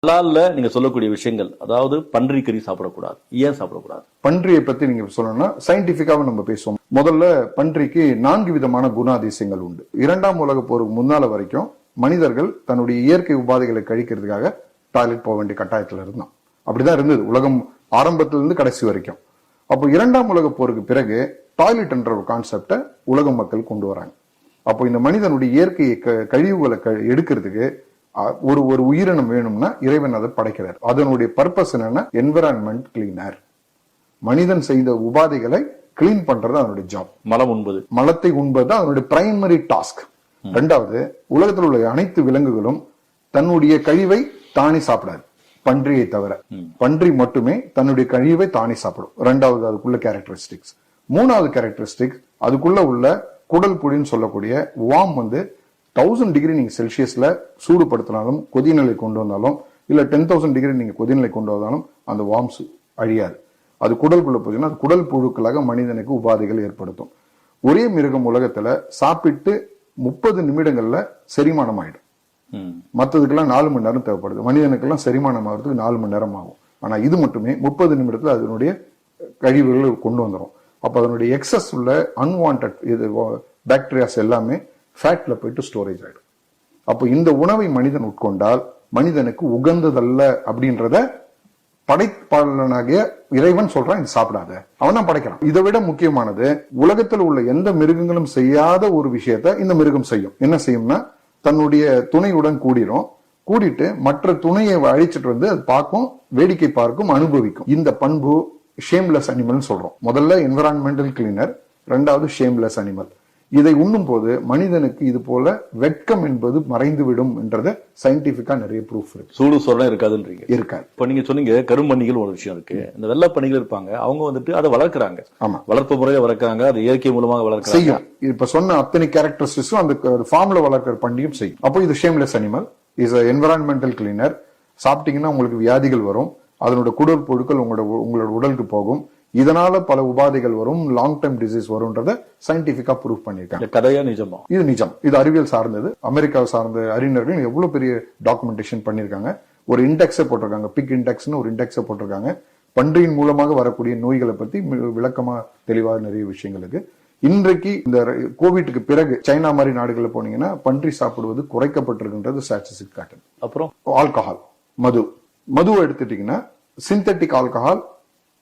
ஹலால்ல நீங்க சொல்லக்கூடிய விஷயங்கள், அதாவது பன்றி கறி சாப்பிடக்கூடாது, ஏன் சாப்பிடக்கூடாது? பன்றியை பத்தி நீங்க சொல்லணும்னா சயின்டிபிக்காக நம்ம பேசுவோம். முதல்ல பன்றிக்கு 4 விதமான குணாதிசயங்கள் உண்டு. 2ஆம் உலக போருக்கு முன்னால வரைக்கும் மனிதர்கள் தன்னுடைய இயற்கை உபாதைகளை கழிக்கிறதுக்காக டாய்லெட் போக வேண்டிய கட்டாயத்துல இருந்தான். அப்படிதான் இருந்தது உலகம் ஆரம்பத்திலிருந்து கடைசி வரைக்கும். அப்போ 2ஆம் உலக போருக்கு பிறகு டாய்லெட் என்ற ஒரு கான்செப்டை உலக மக்கள் கொண்டு வராங்க. அப்போ இந்த மனிதனுடைய இயற்கை கழிவுகளை எடுக்கிறதுக்கு ஒரு உயிரினம் வேணும்னா இறைவன் அதை படைக்கிறார். அதனுடைய பர்பஸ் என்னன்னா என்விரான்மெண்ட் கிளீனர். மனிதன் செய்த உபாதைகளை கிளீன் பண்றது அதனுடைய ஜாப். மலத்தை உண்பது அதனுடைய பிரைமரி டாஸ்க். 2வது, உலகத்தில் உள்ள அனைத்து விலங்குகளும் தன்னுடைய கழிவை தானே சாப்பிடாது, பன்றியை தவிர. பன்றி மட்டுமே தன்னுடைய கழிவை தானே சாப்பிடும். 2வது அதுக்குள்ள கேரக்டரிஸ்டிக்ஸ். 3வது கேரக்டரிஸ்டிக்ஸ், அதுக்குள்ள உள்ள குடல் புழின்னு சொல்லக்கூடிய வார்ம் 1000 டிகிரி நீங்க செல்சியஸ்ல சூடுபடுத்தினாலும், கொதிநிலை கொண்டு வந்தாலும், இல்ல 10,000 டிகிரி நீங்க கொதிநிலை கொண்டு வந்தாலும் அந்த வார்ம்ஸ் அழியாது. அது குடலுக்குள்ள போச்சுன்னா அது குடல் புழுக்களாக மனிதனுக்கு உபாதைகள் ஏற்படுத்தும். ஒரே மிருகம் உலகத்துல சாப்பிட்டு 30 நிமிடங்கள்ல செரிமானம் ஆயிடும். மற்றதுக்கெல்லாம் 4 மணி நேரம் தேவைப்படுது. மனிதனுக்கெல்லாம் செரிமானம் ஆகிறதுக்கு 4 மணி நேரம் ஆகும். ஆனா இது மட்டுமே 30 நிமிடத்துல அதனுடைய கழிவுகள் கொண்டு வந்துடும். அப்ப அதனுடைய எக்ஸஸ் உள்ள அன்வான்ட் பாக்டீரியாஸ் எல்லாமே ஃபேட்ல போயிட்டு ஸ்டோரேஜ் ஆயிடும். அப்போ இந்த உணவை மனிதன் உட்கொண்டால் மனிதனுக்கு உகந்ததல்ல அப்படின்றத படைப்பாளனாகிய இறைவன் சொல்றான், இது சாப்பிடாத. அவன் தான் படைக்கிறான். இதை விட முக்கியமானது, உலகத்தில் உள்ள எந்த மிருகங்களும் செய்யாத ஒரு விஷயத்த இந்த மிருகம் செய்யும். என்ன செய்யும்னா, தன்னுடைய துணையுடன் கூடிட்டு மற்ற துணையை அழிச்சிட்டு வந்து அது பார்க்கும், வேடிக்கை பார்க்கும், அனுபவிக்கும். இந்த பண்பு ஷேம்லெஸ் அனிமல் சொல்றோம். முதல்ல என்விரான்மெண்டல் கிளீனர், 2வது ஷேம்லெஸ் அனிமல். இதை உண்ணும் போது மனிதனுக்கு இது போல வெட்கம் என்பது மறைந்து விடும் என்றது சயின்டிபிக்கா நிறைய ப்ரூஃப் இருக்கு. சூடு சொரணை இருக்காதுன்றீங்க. இருக்காது. இப்ப நீங்க சொன்னீங்க கரும்பணிகள் ஒரு விஷயம் இருக்கு. இந்த வெள்ளை பணிகள் இருப்பாங்க, அவங்க அதை வளர்க்குறாங்க. ஆமா, வளர்ப்பு முறையில வளர்க்குறாங்க, அது இயற்கை மூலமாக வளர்க்க செய்யும். இப்ப சொன்ன அத்தனை கேரக்டரிஸ்டிக்ஸும் அந்த ஃபார்ம்ல வளர்க்கிற பண்டிகையும் செய்யும். அப்போ இது shameless animal, is environmental cleaner. சாப்பிட்டீங்கன்னா உங்களுக்கு வியாதிகள் வரும், அதனோட குடல் புழுக்கள் உங்களோட உடலுக்கு போகும், இதனால பல உபாதைகள் வரும், லாங் டர்ம் டிசீஸ் வரும்ன்றத சயின்டிபிக்கா ப்ரூவ் பண்ணிருக்காங்க. கதையா நிஜமா? இது நிஜம். இது அறிவியல் சார்ந்தது. அமெரிக்காவை சார்ந்த அறிஞர்கள் எவ்வளவு பெரிய டாக்குமெண்டேஷன் பண்ணிருக்காங்க. ஒரு இண்டெக்ஸை போட்டிருக்காங்க, பிக் இண்டெக்ஸ்னு ஒரு இண்டெக்ஸை போட்டிருக்காங்க. பன்றியின் மூலமாக வரக்கூடிய நோய்களை பத்தி விளக்கமா தெளிவாக நிறைய விஷயங்களுக்கு. இன்றைக்கு இந்த கோவிட்டுக்கு பிறகு சைனா மாதிரி நாடுகள்ல போனீங்கன்னா பன்றி சாப்பிடுவது குறைக்கப்பட்டிருக்கின்றது ஸ்டாட்டிஸ்டிக்ஸ் காட்டுது. அப்புறம் ஆல்கஹால், மதுவை எடுத்துட்டீங்கன்னா சிந்தட்டிக் ஆல்கஹால்,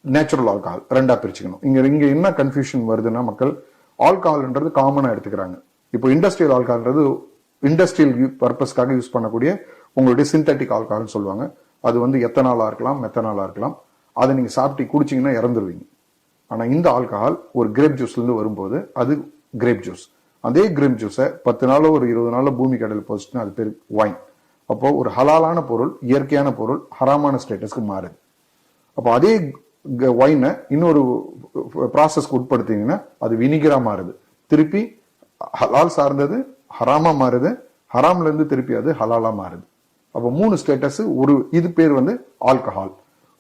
நேச்சுரல் ஆல்கஹால் 2ஆ பிரிச்சுக்கணும். இங்க என்ன கன்ஃபியூஷன் வருதுன்னா, மக்கள் ஆல்கஹால்ன்றது காமனா எடுத்துக்கிறாங்க. இப்போ இண்டஸ்ட்ரியல் ஆல்கஹால்ன்றது இண்டஸ்ட்ரியல் பர்பஸ்க்காக யூஸ் பண்ணக்கூடிய உங்களுடைய சிந்தட்டிக் ஆல்கஹால்னு சொல்லுவாங்க. அது எத்தனாலா இருக்கலாம், மெத்தனாலா இருக்கலாம். அதை நீங்க சாப்பிட்டு குடிச்சீங்கன்னா இறந்துருவீங்க. ஆனா இந்த ஆல்கஹால் ஒரு கிரேப் ஜூஸ்ல இருந்து வரும்போது அது கிரேப் ஜூஸ். அதே கிரேப் ஜூஸை 10 நாளோ ஒரு 20 நாளோ பூமி கடல் போச்சுன்னா அது பேர் வைன். அப்போ ஒரு ஹலாலான பொருள், இயற்கையான பொருள் ஹராமான ஸ்டேட்டஸ்க்கு மாறுது. அப்போ அதே வைனை இன்னொரு ப்ராசஸ்க்கு உட்படுத்தீங்கன்னா அது வினிகரா மாறுது. திருப்பி ஹலால் சார்ந்தது ஹராமா மாறுது, ஹராம்ல இருந்து திருப்பி அது ஹலாலா மாறுது. அப்போ 3 ஸ்டேட்டஸ். இது பேர் ஆல்கஹால்.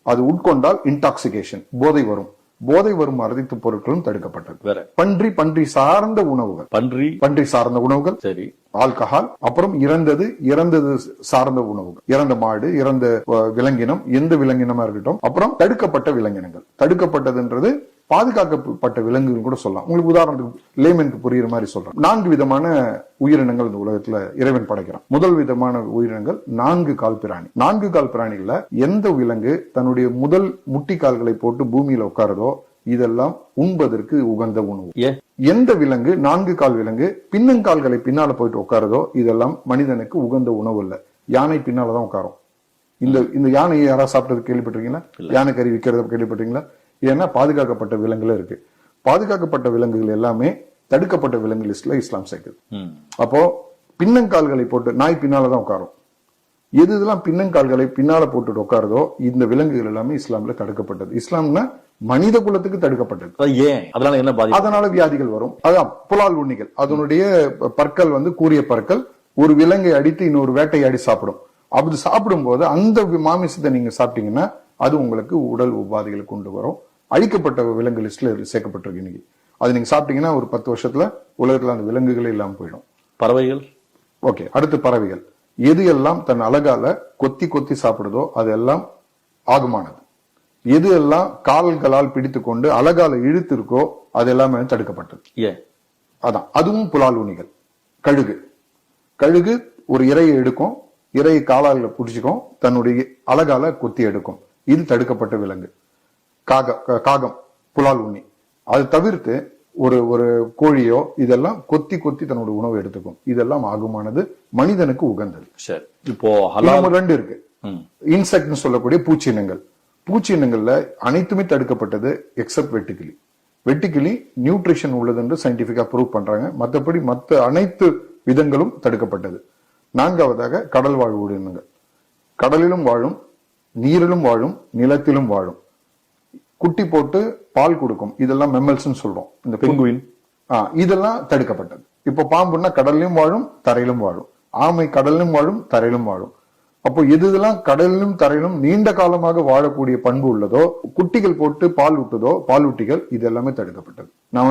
அது உட்கொண்டால் இன்டாக்சிகேஷன், போதை வரும். போதை வரும் அனைத்து பொருட்களும் தடுக்கப்பட்டது. பன்றி சார்ந்த உணவுகள், பன்றி சார்ந்த உணவுகள், சரி, ஆல்கஹால், அப்புறம் இறந்தது சார்ந்த உணவுகள், இறந்த மாடு, இறந்த விலங்கினம், எந்த விலங்கினமா இருக்கட்டும், அப்புறம் தடுக்கப்பட்ட விலங்கினங்கள். தடுக்கப்பட்டதுன்றது பாதுகாக்கப்பட்ட விலங்குகள் கூட சொல்லலாம். உங்களுக்கு உதாரணத்துக்கு லேமனுக்கு புரியுற மாதிரி சொல்றேன். 4 விதமான உயிரினங்கள் இந்த உலகத்துல இறைவன் படைக்கிறான். முதல் விதமான உயிரினங்கள் 4 கால் பிராணி. 4 கால் பிராணிகள எந்த விலங்கு தன்னுடைய முதல் முட்டி கால்களை போட்டு பூமியில உட்காரதோ இதெல்லாம் உண்பதற்கு உகந்த உணவு. எந்த விலங்கு 4 கால் விலங்கு பின்னங்கால்களை பின்னால போயிட்டு உட்காரதோ இதெல்லாம் மனிதனுக்கு உகந்த உணவு இல்ல. யானை பின்னாலதான் உட்காரும். இந்த யானையை யாராவது சாப்பிட்டது கேள்விப்பட்டிருக்கீங்களா? யானை கறி விற்கிறத கேள்விப்பட்டீங்களா? ஏன்னா பாதுகாக்கப்பட்ட விலங்குல இருக்கு. பாதுகாக்கப்பட்ட விலங்குகள் எல்லாமே தடுக்கப்பட்ட விலங்கு லிஸ்ட்ல இஸ்லாம் சேர்க்குது. அப்போ பின்னங்கால்களை போட்டு நாய் பின்னாலதான் உட்காரும். இதெல்லாம் பின்னங்கால்களை பின்னால போட்டு உட்காருதோ இந்த விலங்குகள் எல்லாமே இஸ்லாம்ல தடுக்கப்பட்டது. இஸ்லாம்னா மனித குலத்துக்கு தடுக்கப்பட்டது. ஏன்? அதனால என்ன பாதிப்பு? அதனால வியாதிகள் வரும். அதான் புலால் உண்ணிகள், அதனுடைய பற்கள் கூரிய பற்கள் ஒரு விலங்கை அடித்து இன்னொரு வேட்டையாடி சாப்பிடும். அப்படி சாப்பிடும் போது அந்த மாமிசத்தை நீங்க சாப்பிட்டீங்கன்னா அது உங்களுக்கு உடல் உபாதைகளை கொண்டு வரும். அழிக்கப்பட்ட விலங்கு லிஸ்ட்ல சேர்க்கப்பட்டிருக்கு இன்னைக்கு. அது நீங்க சாப்பிட்டீங்கன்னா ஒரு 10 வருஷத்துல உலகத்துல அந்த விலங்குகளே இல்லாம போயிடும். பறவைகள், ஓகே. அடுத்து பறவைகள். எது எல்லாம் தன் அலகால கொத்தி கொத்தி சாப்பிடுதோ அதெல்லாம் ஆகுமானது. எது எல்லாம் கால்களால் பிடித்துக்கொண்டு அலகால இழுத்து இருக்கோ அது எல்லாமே தடுக்கப்பட்டது. ஏன்? அதான் அதுவும் புலால் உண்ணிகள். கழுகு ஒரு இரையை எடுக்கும், இரையை காலால பிடிச்சிக்கும், தன்னுடைய அலகால கொத்தி எடுக்கும். இது தடுக்கப்பட்ட விலங்கு. காகம் புலால் உண்ணி. அது தவிர்த்து ஒரு கோழியோ இதெல்லாம் கொத்தி கொத்தி தன்னோட உணவு எடுத்துக்கும். இதெல்லாம் ஆகுமானது, மனிதனுக்கு உகந்தது. சரி, இப்போ ஹலால் 2 இருக்கு. இன்செக்ட்னு சொல்லக்கூடிய பூச்சினங்கள். பூச்சினங்கள்ல அனைத்துமே தடுக்கப்பட்டது எக்ஸப்ட் வெட்டுக்கிளி. வெட்டுக்கிளி நியூட்ரிஷன் உள்ளது என்று சயின்டிபிக்கா ப்ரூவ் பண்றாங்க. மற்றபடி மற்ற அனைத்து விதங்களும் தடுக்கப்பட்டது. 4வதாக கடல் வாழ் உயிரினங்கள். கடலிலும் வாழும், நீரிலும் வாழும், நிலத்திலும் வாழும். குட்டி போட்டு பால் கொடுக்கும். இதெல்லாம் மெம்மல்ஸ் சொல்றோம். இந்த பெங்குயின் இதெல்லாம் தடுக்கப்பட்டது. இப்ப பாம்புன்னா கடல்லையும் வாழும், தரையிலும் வாழும். ஆமை கடலிலும் வாழும், தரையிலும் வாழும். அப்போ எதுலாம் கடலிலும் தரையிலும் நீண்ட காலமாக வாழக்கூடிய பண்பு உள்ளதோ, குட்டிகள் போட்டு பால் ஊட்டுதோ, பாலூட்டிகள், இது எல்லாமே தடுக்கப்பட்டது. நான்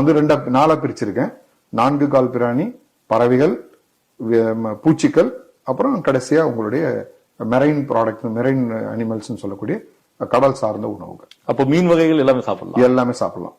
4 பிரிச்சிருக்கேன். 4 கால் பிராணி, பறவைகள், பூச்சிகள், அப்புறம் கடைசியா உங்களுடைய மெரைன் ப்ராடக்ட், மெரைன் அனிமல்ஸ் சொல்லக்கூடிய கடல் சார்ந்த உணவுகள். அப்போ மீன் வகைகள் எல்லாமே சாப்பிடலாம். எல்லாமே சாப்பிடலாம்.